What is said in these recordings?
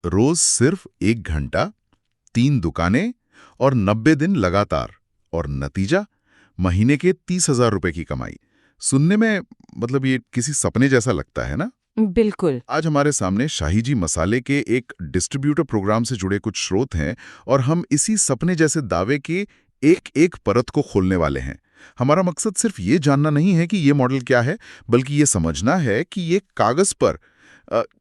रोज सिर्फ 1 घंटा, 3 दुकानें और 90 दिन लगातार, और नतीजा महीने के 30,000 रुपए की कमाई। सुनने में मतलब ये किसी सपने जैसा लगता है ना। बिल्कुल। आज हमारे सामने शाही जी मसाले के एक डिस्ट्रीब्यूटर प्रोग्राम से जुड़े कुछ स्रोत हैं और हम इसी सपने जैसे दावे के एक एक परत को खोलने वाले हैं। हमारा मकसद सिर्फ ये जानना नहीं है कि ये मॉडल क्या है, बल्कि ये समझना है कि ये कागज पर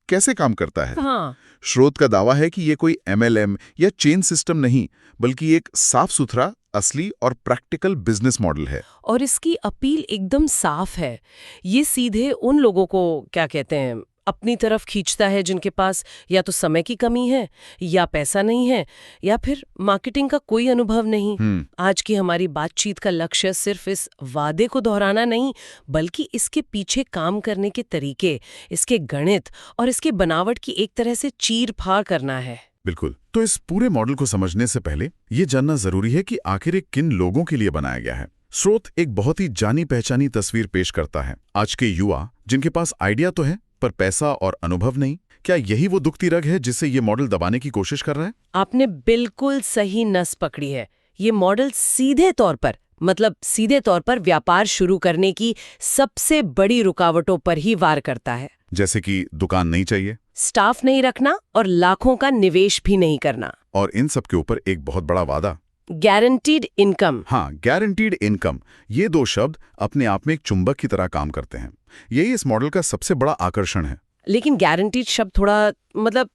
कैसे काम करता है। हाँ। स्रोत का दावा है कि ये कोई एमएलएम या चेन सिस्टम नहीं, बल्कि एक साफ सुथरा, असली और प्रैक्टिकल बिजनेस मॉडल है। और इसकी अपील एकदम साफ है। ये सीधे उन लोगों को क्या कहते हैं, अपनी तरफ खींचता है जिनके पास या तो समय की कमी है, या पैसा नहीं है, या फिर मार्केटिंग का कोई अनुभव नहीं। आज की हमारी बातचीत का लक्ष्य सिर्फ इस वादे को दोहराना नहीं, बल्कि इसके पीछे काम करने के तरीके, इसके गणित और इसके बनावट की एक तरह से चीर-फाड़ करना है। बिल्कुल। तो इस पूरे मॉडल को समझने से पहले ये जानना जरूरी है कि आखिर ये किन लोगों के लिए बनाया गया है। स्रोत एक बहुत ही जानी पहचानी तस्वीर पेश करता है। आज के युवा जिनके पास आइडिया तो है, पर पैसा और अनुभव नहीं। क्या यही वो दुखती रग है जिससे ये मॉडल दबाने की कोशिश कर रहा है? आपने बिल्कुल सही नस पकड़ी है। ये मॉडल सीधे तौर पर व्यापार शुरू करने की सबसे बड़ी रुकावटों पर ही वार करता है। जैसे कि दुकान नहीं चाहिए, स्टाफ नहीं रखना और लाखों का निवेश भी नहीं करना। और इन सब के ऊपर एक बहुत बड़ा वादा, गारंटीड इनकम। हाँ, गारंटीड इनकम। ये दो शब्द अपने आप में एक चुंबक की तरह काम करते हैं। यही इस मॉडल का सबसे बड़ा आकर्षण है। लेकिन गारंटीड शब्द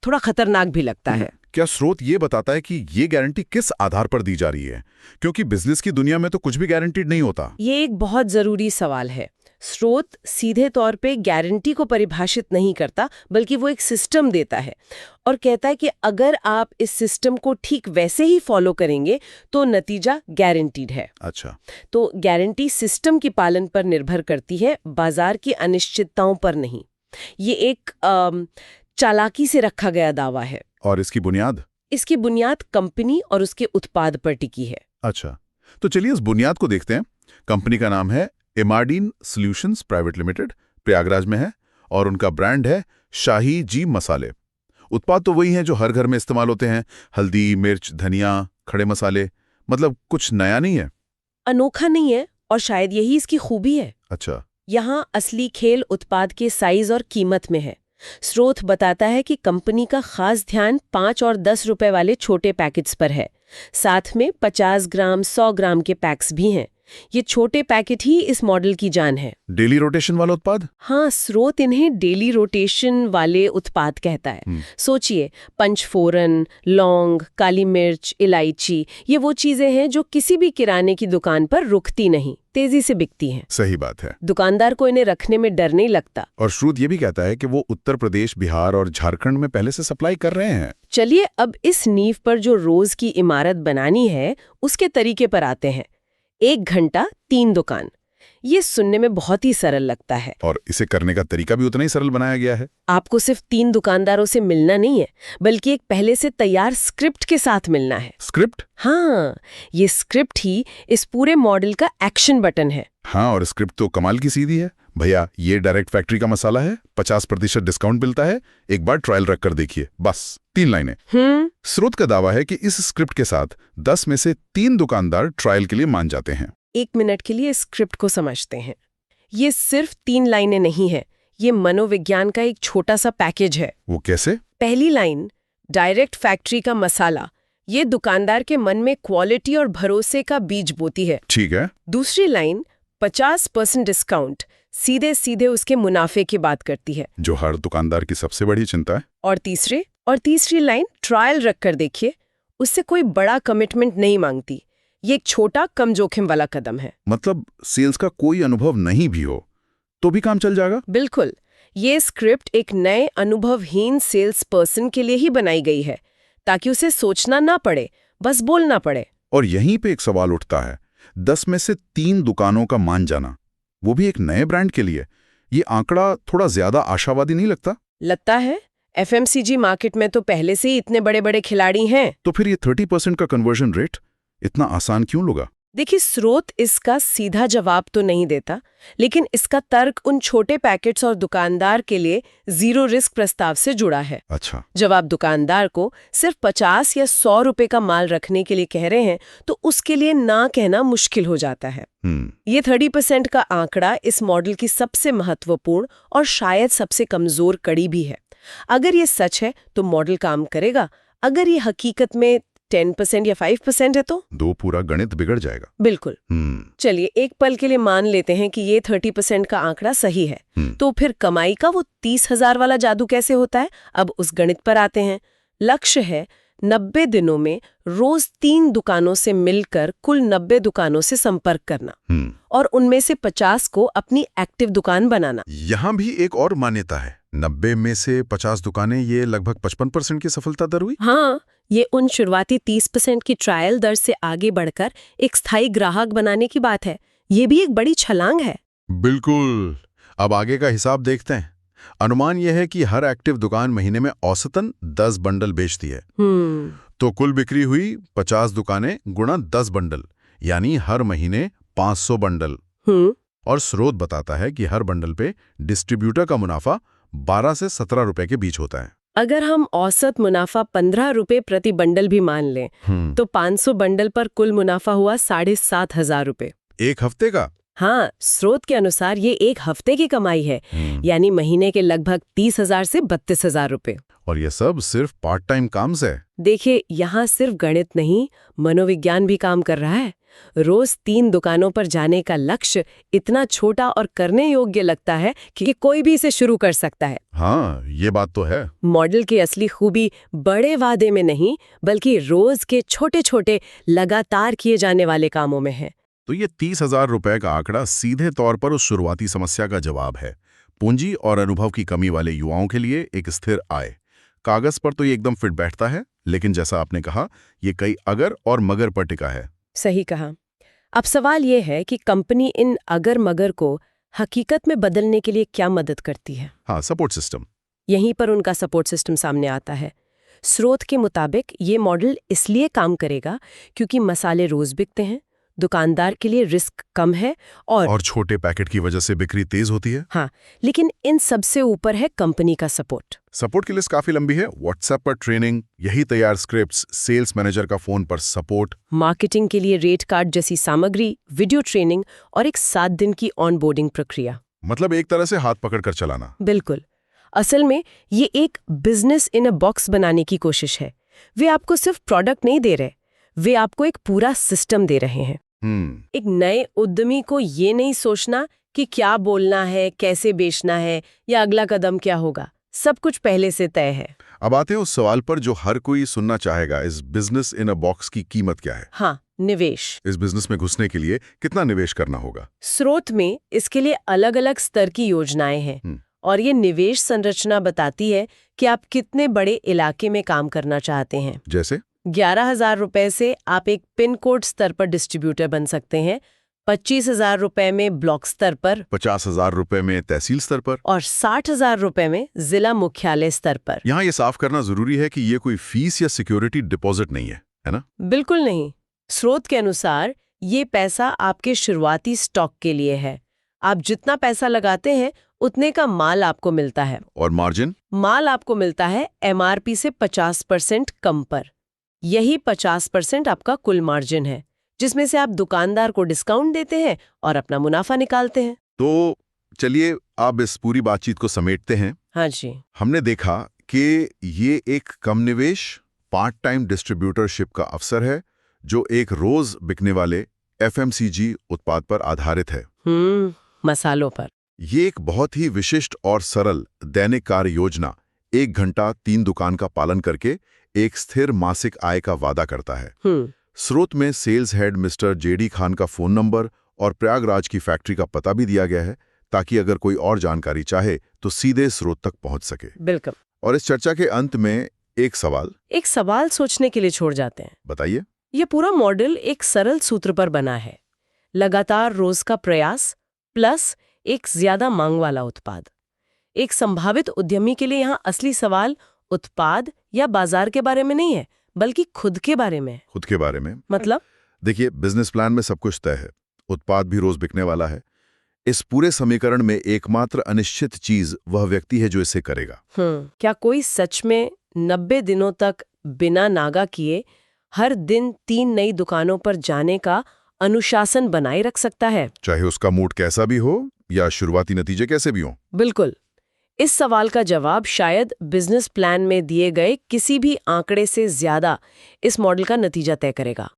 थोड़ा खतरनाक भी लगता है। क्या स्रोत ये बताता है कि ये गारंटी किस आधार पर दी जा रही है? क्योंकि बिजनेस की दुनिया में तो कुछ भी गारंटीड नहीं होता। ये एक बहुत जरूरी सवाल है। स्रोत सीधे तौर पे गारंटी को परिभाषित नहीं करता, बल्कि वो एक सिस्टम देता है और कहता है कि अगर आप इस सिस्टम को ठीक वैसे ही फॉलो करेंगे तो नतीजा गारंटीड है। अच्छा। तो गारंटी सिस्टम की पालन पर निर्भर करती है, बाजार की अनिश्चितताओं पर नहीं। ये एक चालाकी से रखा गया दावा है। और इसकी बुनियाद? इसकी बुनियाद कंपनी और उसके उत्पाद पर टिकी है। अच्छा, तो चलिए इस बुनियाद को देखते हैं। कंपनी का नाम है इमार्डीन सॉल्यूशंस प्राइवेट लिमिटेड, प्रयागराज में है, और उनका ब्रांड है शाही जी मसाले। उत्पाद तो वही हैं जो हर घर में इस्तेमाल होते हैं, हल्दी, मिर्च, धनिया, खड़े मसाले। मतलब कुछ नया नहीं है, अनोखा नहीं है, और शायद यही इसकी खूबी है। अच्छा। यहाँ असली खेल उत्पाद के साइज और कीमत में है। स्रोत बताता है कि कंपनी का खास ध्यान 5 और 10 रुपए वाले छोटे पैकेट्स पर है। साथ में 50 ग्राम, 100 ग्राम के पैक्स भी हैं। ये छोटे पैकेट ही इस मॉडल की जान है। डेली रोटेशन वाला उत्पाद? हाँ, स्रोत इन्हें डेली रोटेशन वाले उत्पाद कहता है। सोचिए, पंचफोरन, लौंग, काली मिर्च, इलायची, ये वो चीजें हैं जो किसी भी किराने की दुकान पर रुकती नहीं, तेजी से बिकती हैं। सही बात है। दुकानदार को इन्हें रखने में डर नहीं लगता। और स्रोत ये भी कहता है कि वो उत्तर प्रदेश, बिहार और झारखंड में पहले से सप्लाई कर रहे हैं। चलिए अब इस नींव पर जो रोज की इमारत बनानी है, उसके तरीके पर आते हैं। 1 घंटा, 3 दुकान। ये सुनने में बहुत ही सरल लगता है, और इसे करने का तरीका भी उतना ही सरल बनाया गया है। आपको सिर्फ 3 दुकानदारों से मिलना नहीं है, बल्कि एक पहले से तैयार स्क्रिप्ट के साथ मिलना है। स्क्रिप्ट? हाँ, ये स्क्रिप्ट ही इस पूरे मॉडल का एक्शन बटन है। हाँ, और स्क्रिप्ट तो कमाल की सीधी है। भैया, ये डायरेक्ट फैक्ट्री का मसाला है, 50% डिस्काउंट मिलता है, एक बार ट्रायल रख कर देखिए, बस 3 लाइनें। स्रोत का दावा है कि इस स्क्रिप्ट के साथ 10 में से 3 दुकानदार ट्रायल के लिए मान जाते हैं। 1 मिनट के लिए स्क्रिप्ट को समझते हैं। ये सिर्फ 3 लाइनें नहीं है, ये मनोविज्ञान का एक छोटा सा पैकेज है। वो कैसे? पहली लाइन, डायरेक्ट फैक्ट्री का मसाला, ये दुकानदार के मन में क्वालिटी और भरोसे का बीज बोती है। ठीक है। दूसरी लाइन, 50% डिस्काउंट, सीधे सीधे उसके मुनाफे की बात करती है, जो हर दुकानदार की सबसे बड़ी चिंता है। और तीसरी लाइन, ट्रायल रख कर देखिए, उससे कोई बड़ा कमिटमेंट नहीं मांगती। ये एक छोटा, कम जोखिम वाला कदम है। मतलब सेल्स का कोई अनुभव नहीं भी हो तो भी काम चल जाएगा? बिल्कुल। ये स्क्रिप्ट एक नए अनुभवहीन सेल्स पर्सन के लिए ही बनाई गई है, ताकि उसे सोचना ना पड़े, बस बोलना पड़े। और यहीं पे एक सवाल उठता है, 10 में से 3 दुकानों का मान जाना, वो भी एक नए ब्रांड के लिए। ये आंकड़ा थोड़ा ज्यादा आशावादी नहीं लगता? लगता है। एफएमसीजी मार्केट में तो पहले से ही इतने बड़े बड़े खिलाड़ी हैं। तो फिर ये 30% का कन्वर्जन रेट इतना आसान क्यों लगा? देखिए, स्रोत इसका सीधा जवाब तो नहीं देता, लेकिन इसका तर्क उन छोटे पैकेट्स और दुकानदार के लिए जीरो रिस्क प्रस्ताव से जुड़ा है। अच्छा। जब आप दुकानदार को सिर्फ 50 या 100 रुपए का माल रखने के लिए कह रहे हैं, तो उसके लिए ना कहना मुश्किल हो जाता है। ये 30% का आंकड़ा इस मॉडल की सबसे महत्वपूर्ण और शायद सबसे कमजोर कड़ी भी है। अगर ये सच है तो मॉडल काम करेगा। अगर ये हकीकत में 10% या 5% है तो पूरा गणित बिगड़ जाएगा। बिल्कुल। चलिए एक पल के लिए मान लेते हैं कि ये 30% का आंकड़ा सही है। तो फिर कमाई का वो 30,000 वाला जादू कैसे होता है? अब उस गणित पर आते हैं। लक्ष्य है 90 दिनों में रोज 3 दुकानों से मिलकर कुल 90 दुकानों से संपर्क करना और उनमें से 50 को अपनी एक्टिव दुकान बनाना। यहाँ भी एक और मान्यता है, 90 में से 50 दुकानें, ये लगभग 55% की सफलता दर हुई। हाँ, ये उन शुरुआती 30% की ट्रायल दर से आगे बढ़कर एक स्थायी ग्राहक बनाने की बात है। ये भी एक बड़ी छलांग है। बिल्कुल। अब आगे का हिसाब देखते हैं। अनुमान यह है कि हर एक्टिव दुकान महीने में औसतन 10 बंडल बेचती है। तो कुल बिक्री हुई 50 दुकानें गुणा 10 बंडल, यानी हर महीने 500 बंडल। और स्रोत बताता है कि हर बंडल पे डिस्ट्रीब्यूटर का मुनाफा 12 से 17 रुपए के बीच होता है। अगर हम औसत मुनाफा 15 रुपए प्रति बंडल भी मान लें, तो 500 बंडल पर कुल मुनाफा हुआ 7,500 रुपए। एक हफ्ते का? हाँ, स्रोत के अनुसार ये एक हफ्ते की कमाई है, यानी महीने के लगभग 30,000 से 32,000 रुपए। और ये सब सिर्फ पार्ट टाइम काम से? देखिए, यहाँ सिर्फ गणित नहीं, मनोविज्ञान भी काम कर रहा है। रोज 3 दुकानों पर जाने का लक्ष्य इतना छोटा और करने योग्य लगता है कि कोई भी इसे शुरू कर सकता है। हाँ, ये बात तो है। मॉडल की असली खूबी बड़े वादे में नहीं, बल्कि रोज के छोटे छोटे लगातार किए जाने वाले कामों में है। तो ये 30,000 रुपए का आंकड़ा सीधे तौर पर उस शुरुआती समस्या का जवाब है। पूंजी और अनुभव की कमी वाले युवाओं के लिए एक स्थिर आय। कागज पर तो ये एकदम फिट बैठता है, लेकिन जैसा आपने कहा, ये कई अगर और मगर पर टिका है। सही कहा। अब सवाल ये है कि कंपनी इन अगर मगर को हकीकत में बदलने के लिए क्या मदद करती है? हाँ, सपोर्ट सिस्टम। यहीं पर उनका सपोर्ट सिस्टम सामने आता है। स्रोत के मुताबिक ये मॉडल इसलिए काम करेगा क्योंकि मसाले रोज बिकते हैं, दुकानदार के लिए रिस्क कम है और छोटे पैकेट की वजह से बिक्री तेज होती है। हाँ, लेकिन इन सबसे ऊपर है कंपनी का सपोर्ट। सपोर्ट की लिस्ट काफी लंबी है। व्हाट्सएप पर ट्रेनिंग, यही तैयार स्क्रिप्ट्स, सेल्स मैनेजर का फोन पर सपोर्ट, मार्केटिंग के लिए रेट कार्ड जैसी सामग्री, वीडियो ट्रेनिंग और एक 7 दिन की ऑनबोर्डिंग प्रक्रिया। मतलब एक तरह से हाथ पकड़कर चलाना। बिल्कुल। असल में ये एक बिजनेस इन अ बॉक्स बनाने की कोशिश है। वे आपको सिर्फ प्रोडक्ट नहीं दे रहे, वे आपको एक पूरा सिस्टम दे रहे हैं। एक नए उद्यमी को ये नहीं सोचना कि क्या बोलना है, कैसे बेचना है या अगला कदम क्या होगा। सब कुछ पहले से तय है। अब आते हैं उस सवाल पर जो हर कोई सुनना चाहेगा, इस बिजनेस इन अ बॉक्स की कीमत क्या है? हाँ, निवेश। इस बिजनेस में घुसने के लिए कितना निवेश करना होगा? स्रोत में इसके लिए अलग अलग स्तर की योजनाएं हैं और ये निवेश संरचना बताती है कि आप कितने बड़े इलाके में काम करना चाहते हैं। जैसे 11,000 रुपए से आप एक पिन कोड स्तर पर डिस्ट्रीब्यूटर बन सकते हैं, 25,000 रुपए में ब्लॉक स्तर पर, 50,000 रुपए में तहसील स्तर पर और 60,000 रुपए में जिला मुख्यालय स्तर पर। यहाँ ये साफ करना जरूरी है कि ये कोई फीस या सिक्योरिटी डिपॉजिट नहीं है ना? बिल्कुल नहीं। स्रोत के अनुसार ये पैसा आपके शुरुआती स्टॉक के लिए है। आप जितना पैसा लगाते हैं उतने का माल आपको मिलता है। और मार्जिन? माल आपको मिलता है MRP से 50% कम पर। यही 50% आपका कुल मार्जिन है, जिसमें से आप दुकानदार को डिस्काउंट देते हैं और अपना मुनाफा निकालते हैं। तो चलिए अब इस पूरी बातचीत को समेटते हैं। हाँ जी। हमने देखा कि ये एक कम निवेश पार्ट टाइम डिस्ट्रीब्यूटरशिप का अवसर है जो एक रोज बिकने वाले FMCG उत्पाद पर आधारित है। मसालों पर। ये एक बहुत ही विशिष्ट और सरल दैनिक कार्य योजना 1 घंटा 3 दुकान का पालन करके एक स्थिर मासिक आय का वादा करता है। स्रोत में sales head mister JD Khan का फोन नंबर और प्रयागराज की फैक्ट्री का पता भी दिया गया है, ताकि अगर कोई और जानकारी चाहे तो सीधे स्रोत तक पहुंच सके। बिल्कुल। और इस चर्चा के अंत में एक सवाल सोचने के लिए छोड़ जाते हैं। बताइए। ये पूरा मॉडल एक सरल सूत्र पर बना है, लगातार रोज का प्रयास प्लस एक ज्यादा मांग वाला उत्पाद। एक संभावित उद्यमी के लिए यहाँ असली सवाल उत्पाद या बाजार के बारे में नहीं है, बल्कि खुद के बारे में। खुद के बारे में मतलब देखिए, बिजनेस प्लान में सब कुछ तय है, उत्पाद भी रोज बिकने वाला है। इस पूरे समीकरण में एकमात्र अनिश्चित चीज वह व्यक्ति है जो इसे करेगा। क्या कोई सच में 90 दिनों तक बिना नागा किए हर दिन 3 नई दुकानों पर जाने का अनुशासन बनाए रख सकता है? चाहे उसका मूड कैसा भी हो या शुरुआती नतीजे कैसे भी हों। बिल्कुल। इस सवाल का जवाब शायद बिजनेस प्लान में दिए गए किसी भी आंकड़े से ज्यादा इस मॉडल का नतीजा तय करेगा।